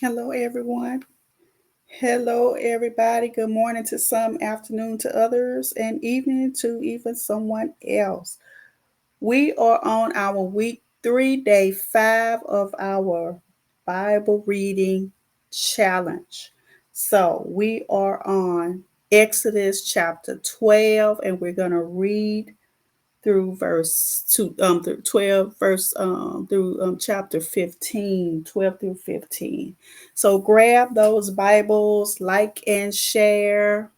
Hello, everyone. Hello, everybody. Good morning to some, afternoon to others, and evening to even someone else. We are on our week 3, day 5 of our Bible reading challenge. So we are on Exodus chapter 12, and we're going to read through verse 2 through 12 verse through chapter 15, 12 through 15. So grab those Bibles, like and share.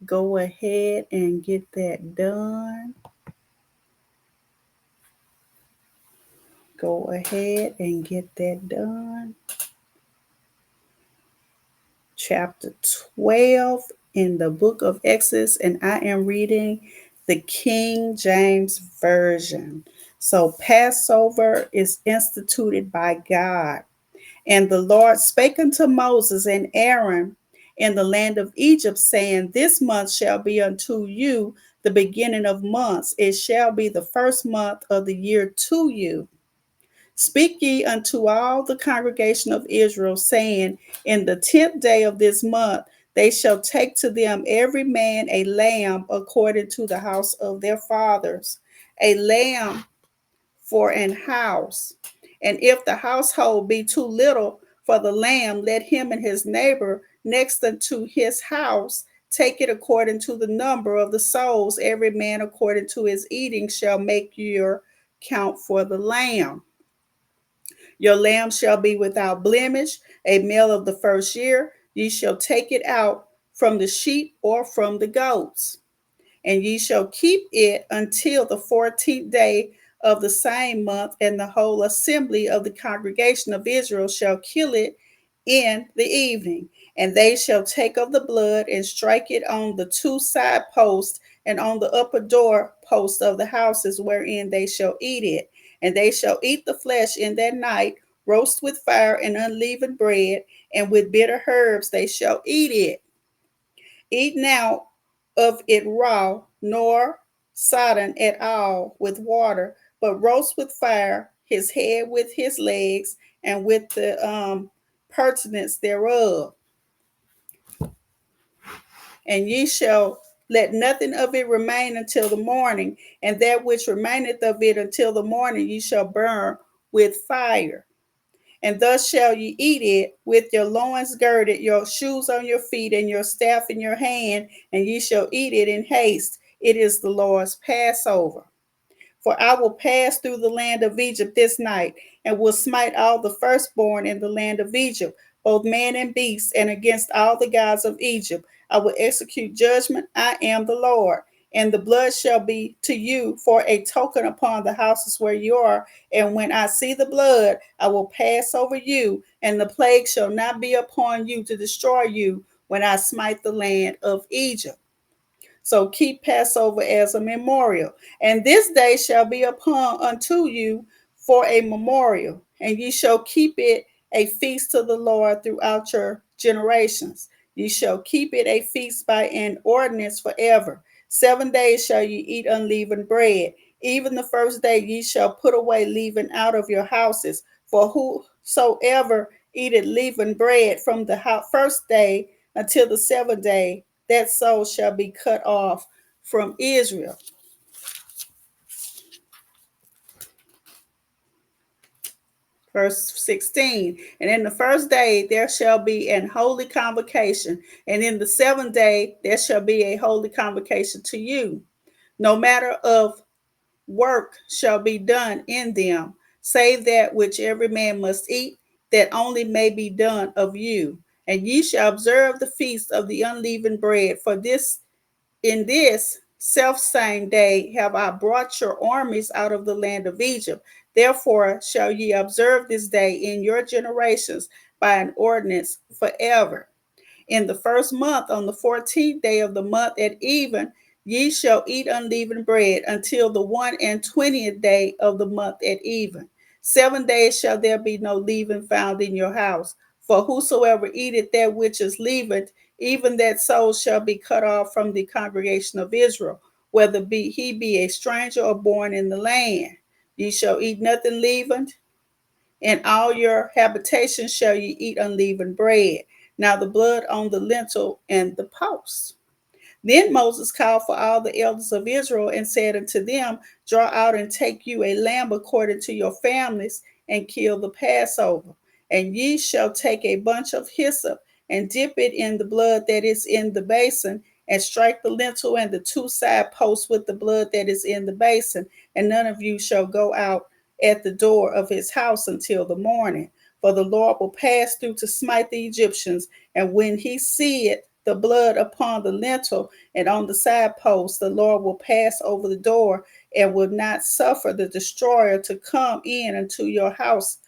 Go ahead and get that done. Go ahead and get that done. Chapter 12 in the book of Exodus, and I am reading the King James Version. So Passover is instituted by God. And the Lord spake unto Moses and Aaron in the land of Egypt, saying, This month shall be unto you the beginning of months. It shall be the first month of the year to you. Speak ye unto all the congregation of Israel, saying, In the 10th day of this month they shall take to them every man a lamb according to the house of their fathers, a lamb for an house. And if the household be too little for the lamb, let him and his neighbor next unto his house take it according to the number of the souls. Every man according to his eating shall make your count for the lamb. Your lamb shall be without blemish, a male of the first year. Ye shall take it out from the sheep or from the goats, and ye shall keep it until the 14th day of the same month, and the whole assembly of the congregation of Israel shall kill it in the evening. And they shall take of the blood and strike it on the two side posts and on the upper door post of the houses wherein they shall eat it. And they shall eat the flesh in that night, roast with fire and unleavened bread, and with bitter herbs they shall eat it. Eat now of it raw, nor sodden at all with water, but roast with fire his head with his legs and with the pertinence thereof. And ye shall let nothing of it remain until the morning, and that which remaineth of it until the morning ye shall burn with fire. And thus shall ye eat it with your loins girded, your shoes on your feet, and your staff in your hand, and ye shall eat it in haste. It is the Lord's Passover. For I will pass through the land of Egypt this night, and will smite all the firstborn in the land of Egypt, both man and beast, and against all the gods of Egypt. I will execute judgment. I am the Lord. And the blood shall be to you for a token upon the houses where you are. And when I see the blood, I will pass over you, and the plague shall not be upon you to destroy you when I smite the land of Egypt. So keep Passover as a memorial. And this day shall be upon unto you for a memorial, and ye shall keep it a feast to the Lord throughout your generations. Ye shall keep it a feast by an ordinance forever. 7 days shall ye eat unleavened bread. Even the first day ye shall put away leaven out of your houses. For whosoever eateth leavened bread from the first day until the 7th day, that soul shall be cut off from Israel. Verse 16, and in the first day there shall be an holy convocation, and in the 7th day there shall be a holy convocation to you. No matter of work shall be done in them, save that which every man must eat, that only may be done of you. And ye shall observe the feast of the unleavened bread, for this in this self same day have I brought your armies out of the land of Egypt. Therefore shall ye observe this day in your generations by an ordinance forever. In the first month, on the 14th day of the month at even, ye shall eat unleavened bread until the 21st day of the month at even. 7 days shall there be no leaven found in your house. For whosoever eateth that which is leavened, even that soul shall be cut off from the congregation of Israel, whether he be a stranger or born in the land. Ye shall eat nothing leavened. In all your habitations shall ye eat unleavened bread. Now the blood on the lintel and the post. Then Moses called for all the elders of Israel and said unto them, draw out and take you a lamb according to your families, and kill the Passover. And ye shall take a bunch of hyssop, and dip it in the blood that is in the basin, and strike the lintel and the two side posts with the blood that is in the basin. And none of you shall go out at the door of his house until the morning. For the Lord will pass through to smite the Egyptians, and when he seeth the blood upon the lintel and on the side post, the Lord will pass over the door and will not suffer the destroyer to come in unto your houses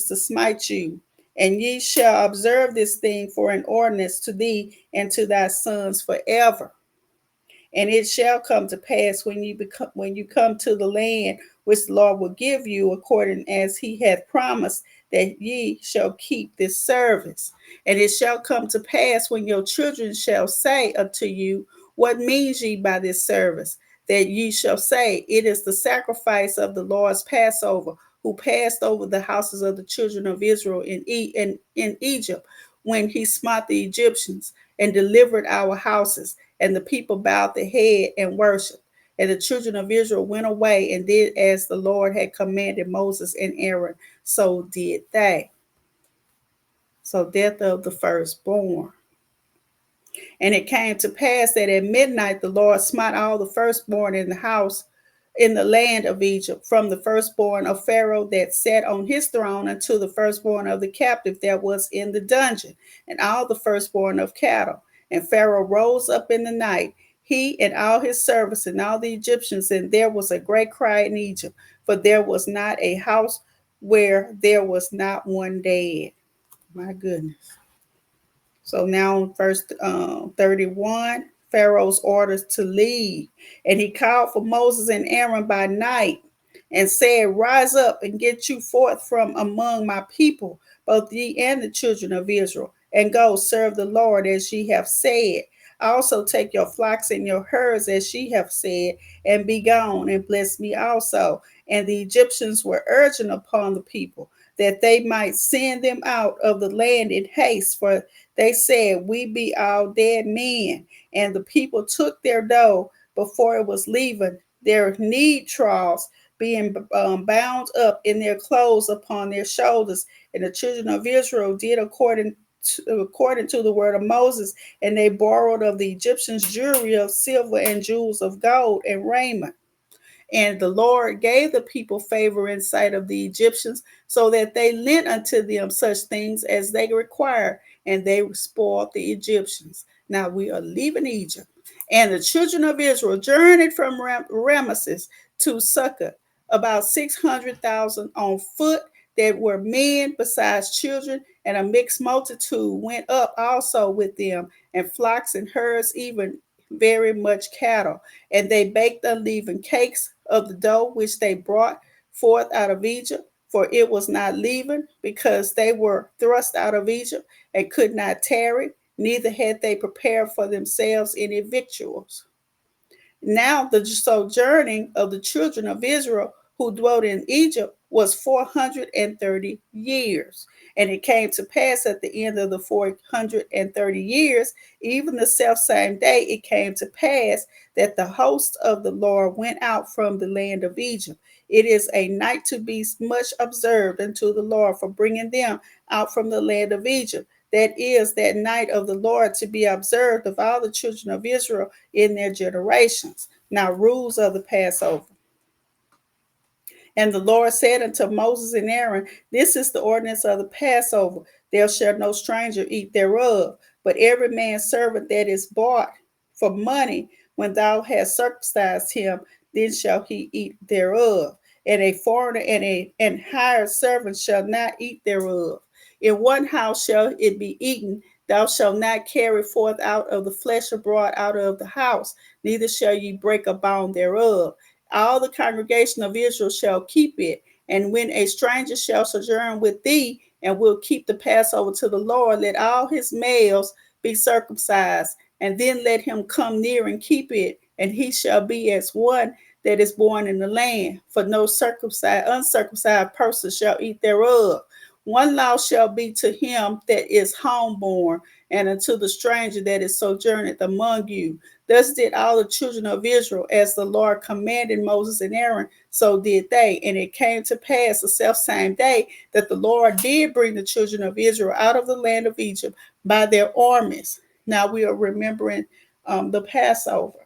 to smite you. And ye shall observe this thing for an ordinance to thee and to thy sons forever. And it shall come to pass when you come to the land which the Lord will give you, according as he hath promised, that ye shall keep this service. And it shall come to pass when your children shall say unto you, what means ye by this service? That ye shall say, it is the sacrifice of the Lord's Passover, who passed over the houses of the children of Israel in Egypt, when he smote the Egyptians and delivered our houses. And the people bowed their head and worshiped. And the children of Israel went away and did as the Lord had commanded Moses and Aaron. So did they. So death of the firstborn. And it came to pass that at midnight the Lord smote all the firstborn in the house in the land of Egypt, from the firstborn of Pharaoh that sat on his throne unto the firstborn of the captive that was in the dungeon, and all the firstborn of cattle. And Pharaoh rose up in the night, he and all his servants and all the Egyptians, and there was a great cry in Egypt, for there was not a house where there was not one dead. My goodness. So now in verse 31, Pharaoh's orders to leave. And he called for Moses and Aaron by night and said, rise up and get you forth from among my people, both ye and the children of Israel, and go serve the Lord as ye have said. Also take your flocks and your herds as ye have said, and be gone, and bless me also. And the Egyptians were urgent upon the people that they might send them out of the land in haste, for they said, we be all dead men. And the people took their dough before it was leavened, their need troughs being bound up in their clothes upon their shoulders. And the children of Israel did according to the word of Moses, and they borrowed of the Egyptians jewelry of silver and jewels of gold and raiment. And the Lord gave the people favor in sight of the Egyptians, so that they lent unto them such things as they required, and they spoiled the Egyptians. Now we are leaving Egypt. And the children of Israel journeyed from Ramesses to Succoth, about 600,000 on foot that were men besides children, and a mixed multitude went up also with them, and flocks and herds, even very much cattle. And they baked unleavened cakes of the dough which they brought forth out of Egypt, for it was not leavened, because they were thrust out of Egypt and could not tarry, neither had they prepared for themselves any victuals. Now the sojourning of the children of Israel who dwelt in Egypt was 430 years. And it came to pass at the end of the 430 years, even the selfsame day, it came to pass that the host of the Lord went out from the land of Egypt. It is a night to be much observed unto the Lord for bringing them out from the land of Egypt. That is that night of the Lord to be observed of all the children of Israel in their generations. Now, rules of the Passover. And the Lord said unto Moses and Aaron, this is the ordinance of the Passover. There shall no stranger eat thereof, but every man's servant that is bought for money, when thou hast circumcised him, then shall he eat thereof. And a foreigner and hired servant shall not eat thereof. In one house shall it be eaten. Thou shalt not carry forth out of the flesh abroad out of the house, neither shall ye break a bone thereof. All the congregation of Israel shall keep it. And when a stranger shall sojourn with thee, and will keep the Passover to the Lord, let all his males be circumcised, and then let him come near and keep it, and he shall be as one that is born in the land, for no uncircumcised person shall eat thereof. One law shall be to him that is homeborn, and unto the stranger that is sojourned among you. Thus did all the children of Israel, as the Lord commanded Moses and Aaron, so did they. And it came to pass the selfsame day that the Lord did bring the children of Israel out of the land of Egypt by their armies. Now we are remembering the Passover.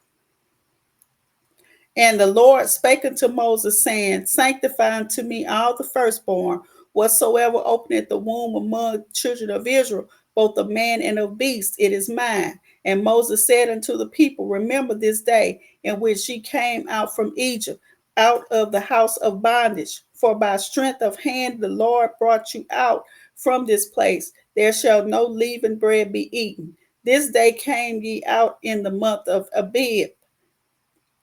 And the Lord spake unto Moses, saying, Sanctify unto me all the firstborn, whatsoever openeth the womb among the children of Israel, both of man and of beast, it is mine. And Moses said unto the people, Remember this day in which ye came out from Egypt, out of the house of bondage. For by strength of hand the Lord brought you out from this place. There shall no leavened bread be eaten. This day came ye out in the month of Abib.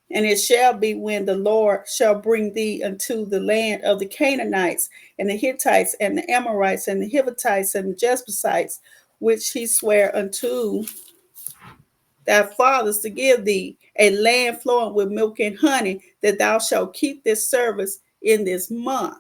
And it shall be when the Lord shall bring thee unto the land of the Canaanites, and the Hittites, and the Amorites, and the Hivites, and the Jebusites, which he sware unto thy fathers to give thee, a land flowing with milk and honey, that thou shalt keep this service in this month.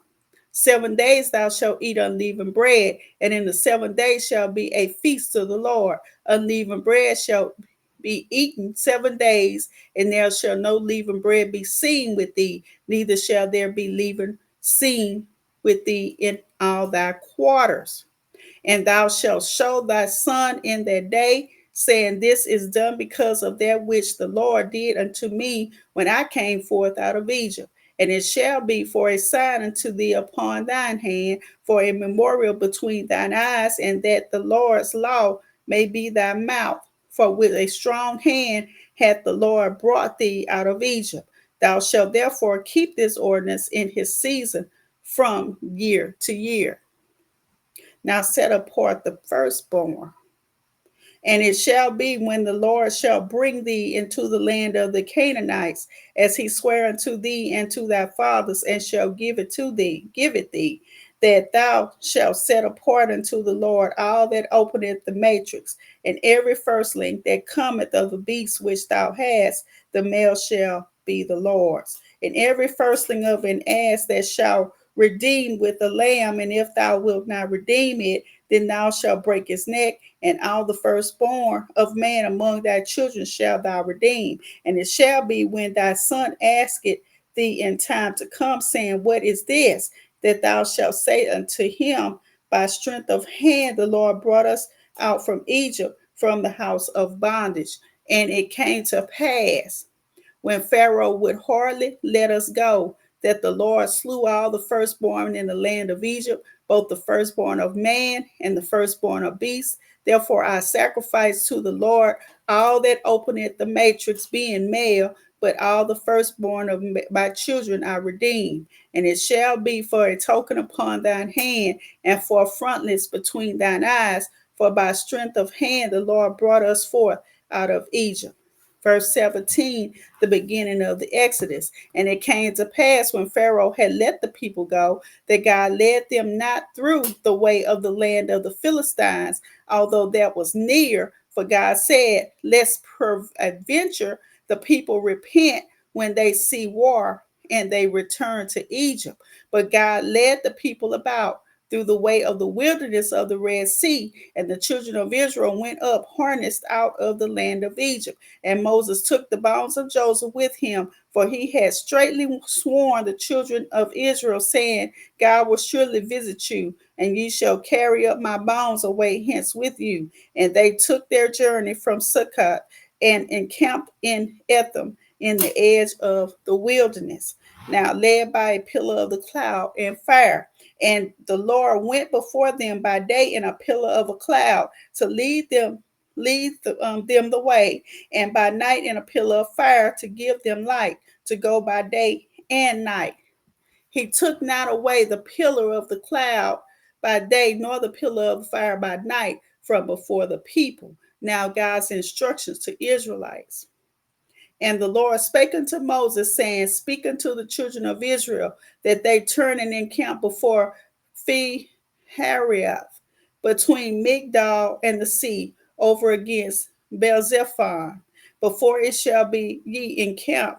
7 days thou shalt eat unleavened bread, and in the 7 days shall be a feast to the Lord. Unleavened bread shall be eaten 7 days, and there shall no leavened bread be seen with thee, neither shall there be leaven seen with thee in all thy quarters. And thou shalt show thy son in that day, saying, This is done because of that which the Lord did unto me when I came forth out of Egypt. And it shall be for a sign unto thee upon thine hand, for a memorial between thine eyes, and that the Lord's law may be thy mouth. For with a strong hand hath the Lord brought thee out of Egypt. Thou shalt therefore keep this ordinance in his season from year to year. Now set apart the firstborn. And it shall be when the Lord shall bring thee into the land of the Canaanites, as he sware unto thee and to thy fathers, and shall give it thee, that thou shalt set apart unto the Lord all that openeth the matrix, and every firstling that cometh of the beast which thou hast, the male shall be the Lord's. And every firstling of an ass that shall redeem with a lamb, and if thou wilt not redeem it, then thou shalt break his neck, and all the firstborn of man among thy children shall thou redeem. And it shall be when thy son asketh thee in time to come, saying, What is this? That thou shalt say unto him, By strength of hand the Lord brought us out from Egypt, from the house of bondage. And it came to pass, when Pharaoh would hardly let us go, that the Lord slew all the firstborn in the land of Egypt, both the firstborn of man and the firstborn of beasts. Therefore I sacrifice to the Lord all that openeth the matrix, being male, but all the firstborn of my children I redeem. And it shall be for a token upon thine hand, and for a frontlets between thine eyes, for by strength of hand the Lord brought us forth out of Egypt. Verse 17, the beginning of the Exodus. And it came to pass when Pharaoh had let the people go, that God led them not through the way of the land of the Philistines, although that was near. For God said, Lest peradventure the people repent when they see war, and they return to Egypt. But God led the people about through the way of the wilderness of the Red Sea, and the children of Israel went up harnessed out of the land of Egypt. And Moses took the bones of Joseph with him, for he had straitly sworn the children of Israel, saying, God will surely visit you, and ye shall carry up my bones away hence with you. And they took their journey from Succoth and encamped in Etham, in the edge of the wilderness. Now led by a pillar of the cloud and fire. And the Lord went before them by day in a pillar of a cloud to lead them the way, and by night in a pillar of fire to give them light, to go by day and night. He took not away the pillar of the cloud by day, nor the pillar of fire by night from before the people. Now God's instructions to Israelites. And the Lord spake unto Moses, saying, Speak unto the children of Israel, that they turn and encamp before Phi-Hahiroth, between Migdal and the sea, over against Baal-zephon. Before it shall be ye encamp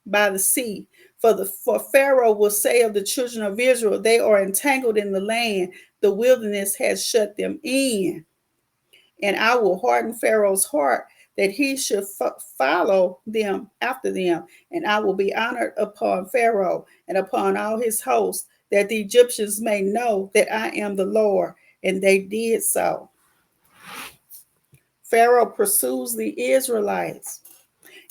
by the sea. For Pharaoh will say of the children of Israel, they are entangled in the land, the wilderness has shut them in. And I will harden Pharaoh's heart that he should follow them after them. And I will be honored upon Pharaoh and upon all his hosts, that the Egyptians may know that I am the Lord. And they did so. Pharaoh pursues the Israelites.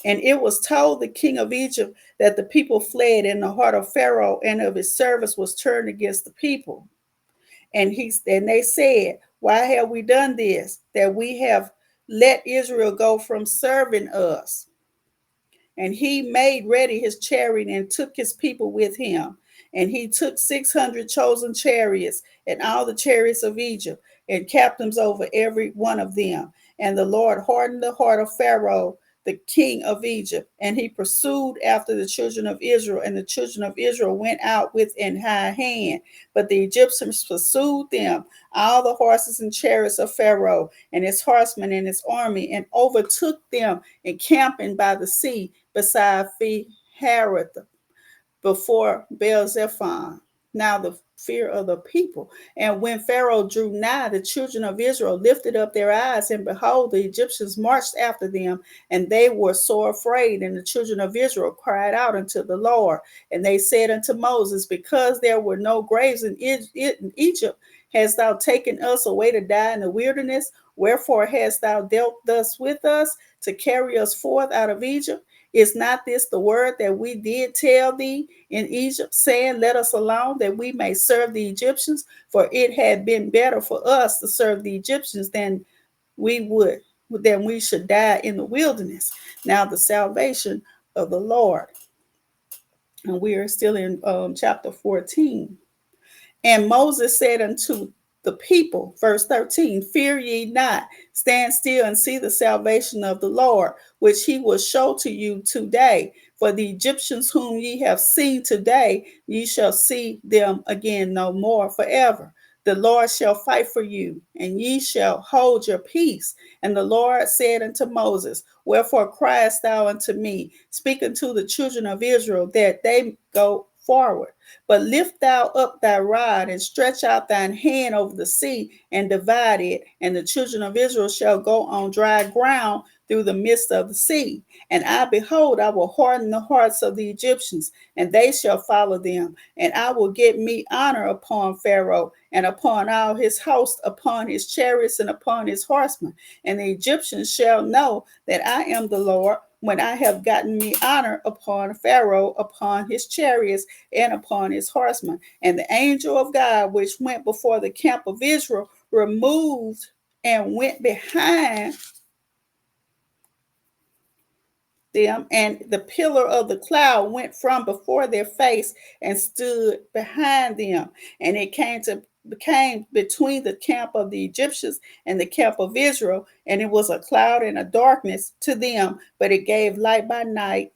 And it was told the king of Egypt that the people fled, and the heart of Pharaoh and of his servants was turned against the people. And they said, why have we done this? That we have let Israel go from serving us. And he made ready his chariot and took his people with him. And he took 600 chosen chariots and all the chariots of Egypt and captains over every one of them. And the Lord hardened the heart of Pharaoh, the king of Egypt, and he pursued after the children of Israel. And the children of Israel went out with an high hand. But the Egyptians pursued them, all the horses and chariots of Pharaoh, and his horsemen and his army, and overtook them encamping by the sea beside Hareth, before Baal-zephon. Now the fear of the people. And when Pharaoh drew nigh, the children of Israel lifted up their eyes, and behold, the Egyptians marched after them, and they were sore afraid. And the children of Israel cried out unto the Lord. And they said unto Moses, because there were no graves in Egypt, hast thou taken us away to die in the wilderness? Wherefore hast thou dealt thus with us, to carry us forth out of Egypt? Is not this the word that we did tell thee in Egypt, saying, let us alone, that we may serve the Egyptians? For it had been better for us to serve the Egyptians than we should die in the wilderness. Now the salvation of the Lord. And we are still in chapter 14. And Moses said unto the people, verse 13, fear ye not, stand still and see the salvation of the Lord, which he will show to you today. For the Egyptians whom ye have seen today, ye shall see them again no more forever. The Lord shall fight for you, and ye shall hold your peace. And the Lord said unto Moses, wherefore criest thou unto me? Speak unto the children of Israel, that they go forward. But lift thou up thy rod, and stretch out thine hand over the sea, and divide it, and the children of Israel shall go on dry ground through the midst of the sea. And I, behold, I will harden the hearts of the Egyptians, and they shall follow them. And I will get me honor upon Pharaoh, and upon all his host, upon his chariots, and upon his horsemen. And the Egyptians shall know that I am the Lord, when I have gotten me honor upon Pharaoh, upon his chariots, and upon his horsemen. And the angel of God, which went before the camp of Israel, removed and went behind them, and the pillar of the cloud went from before their face and stood behind them. And it became between the camp of the Egyptians and the camp of Israel, and it was a cloud and a darkness to them, but it gave light by night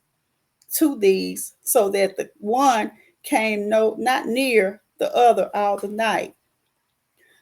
to these, so that the one came not near the other all the night.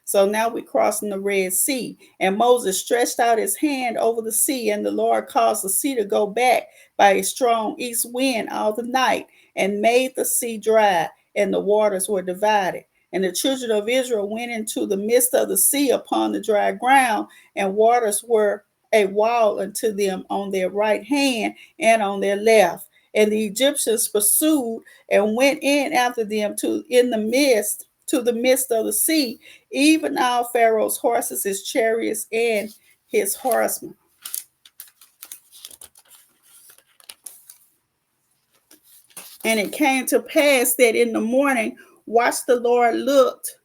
So now we're crossing the Red Sea. And Moses stretched out his hand over the sea, and the Lord caused the sea to go back by a strong east wind all the night, and made the sea dry, and the waters were divided. And the children of Israel went into the midst of the sea upon the dry ground, and waters were a wall unto them on their right hand and on their left. And the Egyptians pursued and went in after them to the midst of the sea, even all Pharaoh's horses, his chariots, and his horsemen. And it came to pass that in the morning, watch, the Lord looked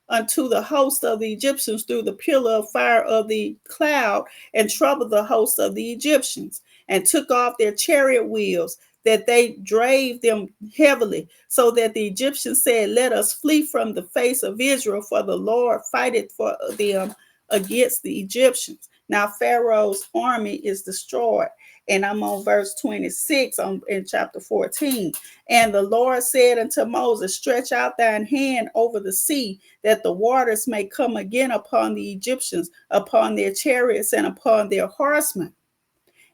unto the host of the Egyptians through the pillar of fire of the cloud, and troubled the host of the Egyptians, and took off their chariot wheels, that they drave them heavily, so that the Egyptians said, let us flee from the face of Israel, for the Lord fighteth for them against the Egyptians. Now Pharaoh's army is destroyed. And I'm on verse 26 in chapter 14. And the Lord said unto Moses, stretch out thine hand over the sea, that the waters may come again upon the Egyptians, upon their chariots, and upon their horsemen.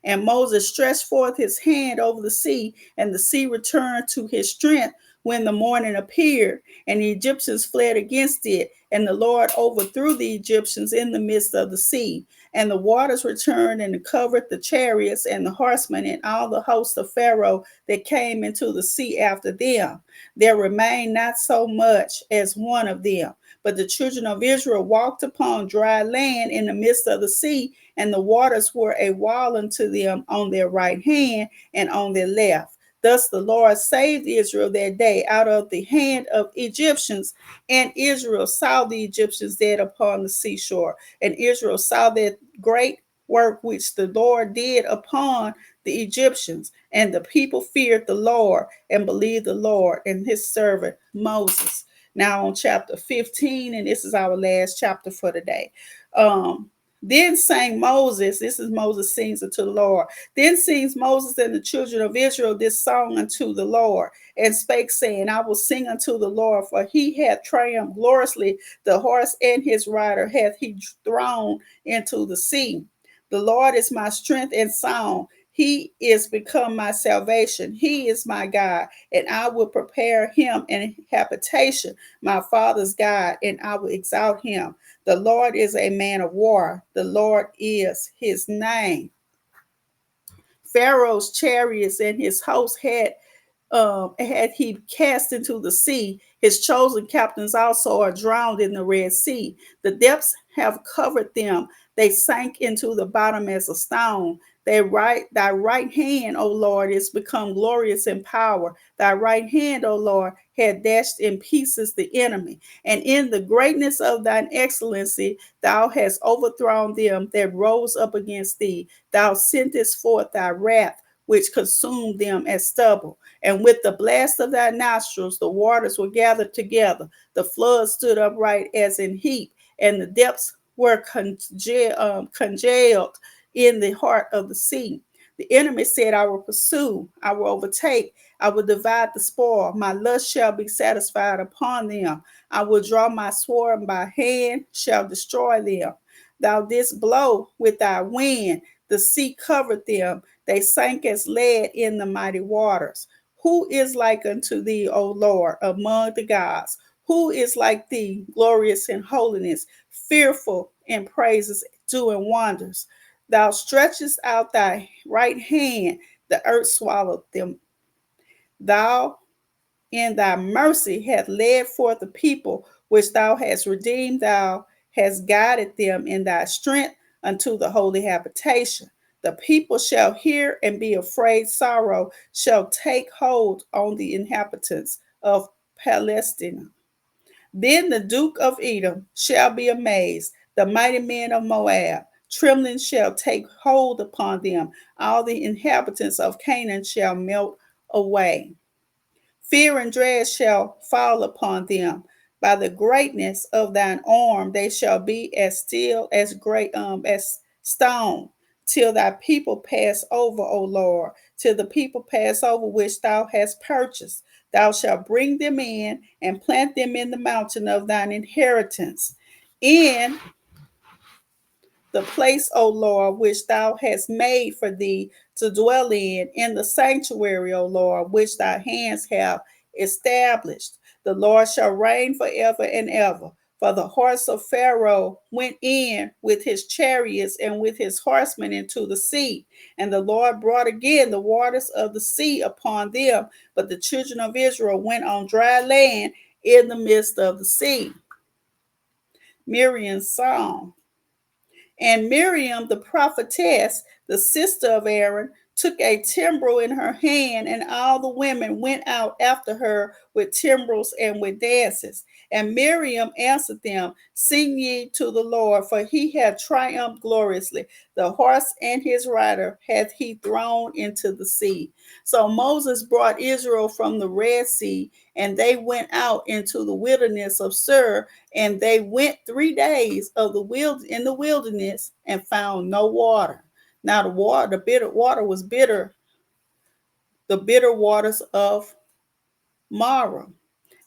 And Moses stretched forth his hand over the sea, and the sea returned to his strength when the morning appeared, and the Egyptians fled against it, and the Lord overthrew the Egyptians in the midst of the sea. And the waters returned and covered the chariots and the horsemen and all the host of Pharaoh that came into the sea after them. There remained not so much as one of them. But the children of Israel walked upon dry land in the midst of the sea, and the waters were a wall unto them on their right hand and on their left. Thus the Lord saved Israel that day out of the hand of Egyptians, and Israel saw the Egyptians dead upon the seashore. And Israel saw that great work which the Lord did upon the Egyptians. And the people feared the Lord and believed the Lord and his servant Moses. Now on chapter 15, and this is our last chapter for today. Then sang Moses, this is Moses sings unto the Lord. Then sings Moses and the children of Israel this song unto the Lord, and spake, saying, I will sing unto the Lord, for he hath triumphed gloriously. The horse and his rider hath he thrown into the sea. The Lord is my strength and song. He is become my salvation. He is my God, and I will prepare him an habitation, my father's God, and I will exalt him. The Lord is a man of war. The Lord is his name. Pharaoh's chariots and his host had he cast into the sea. His chosen captains also are drowned in the Red Sea. The depths have covered them. They sank into the bottom as a stone. Thy right hand, O Lord, is become glorious in power. Thy right hand, O Lord, had dashed in pieces the enemy. And in the greatness of thine excellency, thou hast overthrown them that rose up against thee. Thou sentest forth thy wrath, which consumed them as stubble. And with the blast of thy nostrils, the waters were gathered together. The flood stood upright as in heap, and the depths were congealed in the heart of the sea. The enemy said, I will pursue, I will overtake, I will divide the spoil. My lust shall be satisfied upon them. I will draw my sword, and my hand shall destroy them. Thou didst blow with thy wind, the sea covered them. They sank as lead in the mighty waters. Who is like unto thee, O Lord, among the gods? Who is like thee, glorious in holiness, fearful in praises, doing wonders? Thou stretchest out thy right hand, the earth swallowed them. Thou in thy mercy hast led forth the people which thou hast redeemed. Thou hast guided them in thy strength unto the holy habitation. The people shall hear and be afraid. Sorrow shall take hold on the inhabitants of Palestine. Then the Duke of Edom shall be amazed, the mighty men of Moab. Trembling shall take hold upon them. All the inhabitants of Canaan shall melt away. Fear and dread shall fall upon them. By the greatness of thine arm, they shall be as still as great as stone, till thy people pass over, O Lord, till the people pass over which thou hast purchased. Thou shalt bring them in and plant them in the mountain of thine inheritance. In the place, O Lord, which thou hast made for thee to dwell in the sanctuary, O Lord, which thy hands have established. The Lord shall reign forever and ever. For the horse of Pharaoh went in with his chariots and with his horsemen into the sea. And the Lord brought again the waters of the sea upon them. But the children of Israel went on dry land in the midst of the sea. Miriam's song. And Miriam, the prophetess, the sister of Aaron, took a timbrel in her hand, and all the women went out after her with timbrels and with dances. And Miriam answered them, Sing ye to the Lord, for he hath triumphed gloriously. The horse and his rider hath he thrown into the sea. So Moses brought Israel from the Red Sea, and they went out into the wilderness of Sur, and they went 3 days in the wilderness and found no water. Now the bitter water was bitter, the bitter waters of Marah.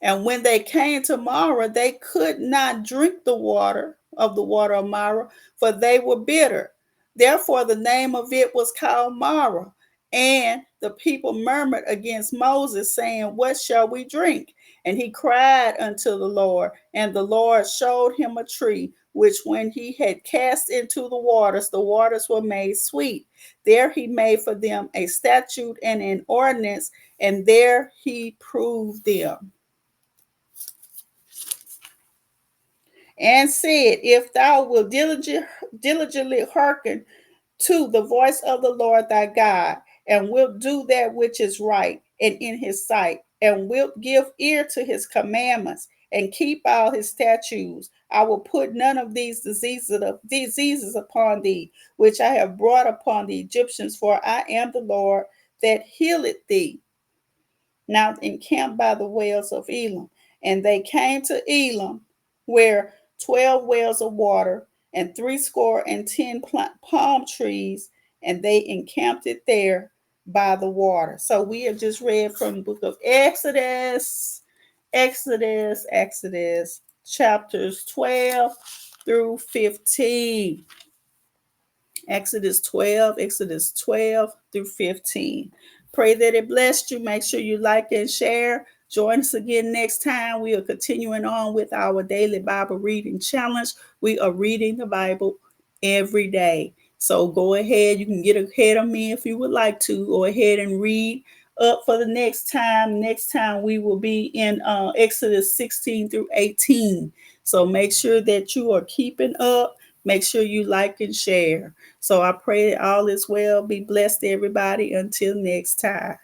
And when they came to Marah, they could not drink the water of Marah, for they were bitter. Therefore, the name of it was called Mara. And the people murmured against Moses, saying, what shall we drink? And he cried unto the Lord, and the Lord showed him a tree, which when he had cast into the waters were made sweet. There he made for them a statute and an ordinance, and there he proved them. And said, if thou wilt diligently hearken to the voice of the Lord thy God, and wilt do that which is right and in his sight, and wilt give ear to his commandments, and keep all his statutes, I will put none of these diseases upon thee, which I have brought upon the Egyptians, for I am the Lord that healeth thee. Now encamped by the wells of Elam. And they came to Elam, where 12 wells of water, and 70 palm trees, and they encamped it there by the water. So we have just read from the book of Exodus, chapters 12 through 15. Exodus 12 through 15. Pray that it blessed you. Make sure you like and share. Join us again next time. We are continuing on with our daily Bible reading challenge. We are reading the Bible every day. So go ahead. You can get ahead of me if you would like to. Go ahead and read up for the next time. Next time we will be in Exodus 16 through 18. So make sure that you are keeping up. Make sure you like and share. So I pray that all is well. Be blessed, everybody. Until next time.